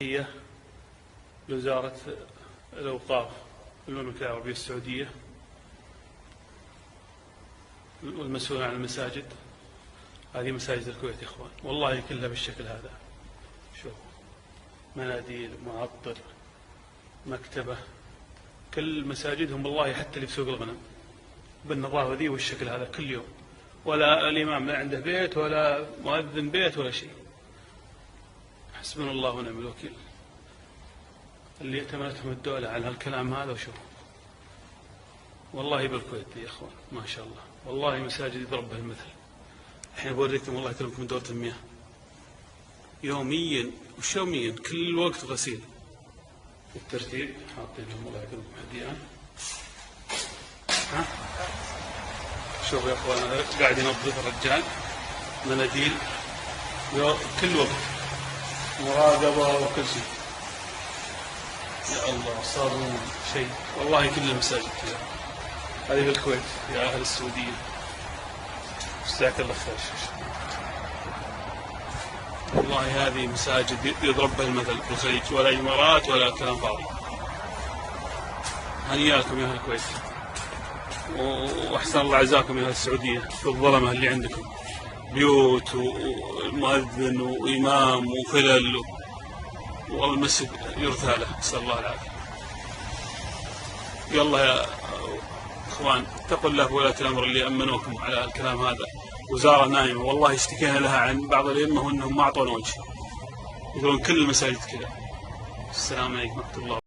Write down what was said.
هي لوزارة الأوقاف المملكة العربية السعودية والمسؤول عن المساجد. هذه مساجد الكويت يا إخوان، والله كلها بالشكل هذا. شوف، مناديل، معطر، مكتبة، كل مساجدهم والله حتى اللي في سوق الغنم بالنظافة ذي والشكل هذا كل يوم، ولا الإمام لا عنده بيت ولا مؤذن بيت ولا شيء. حسبنا الله ونعم الوكيل اللي ائتمنتهم الدولة على هالكلام هذا. وشوف والله بالكويت يا إخوان ما شاء الله، والله مساجد يضرب بها المثل. الحين بوريكم الله يكرمكم دورة المياه يوميا وش يوميا، كل وقت غسيل بالترتيب حاطينهم الله يكرمكم هديان. شوف يا اخوان قاعد ينظف الرجال، مناديل كل وقت، مراقبة وكل شيء. يا الله صابون شيء، والله كل المساجد كذا. هذه بالكويت يا أهل السعودية، جزاك الله خير. والله هذه مساجد يضرب بها المثل بالخليج، ولا إمارات ولا كلام فاضي. هنيئا لكم يا أهل الكويت، وأحسن الله عزاكم يا أهل السعودية في الظلمة اللي عندكم، بيوت ومؤذن وإمام وفلل والمسجد يرثى له، نسأل الله العافية. يلا يا إخوان اتقوا الله ولاة الأمر اللي أمنوكم على الكلام هذا. وزارة نايمة، والله اشتكينا لها عن بعض الأئمة وأنهم ما أعطونا وجه، يقولون كل المساجد كذا. السلام عليكم ورحمة الله.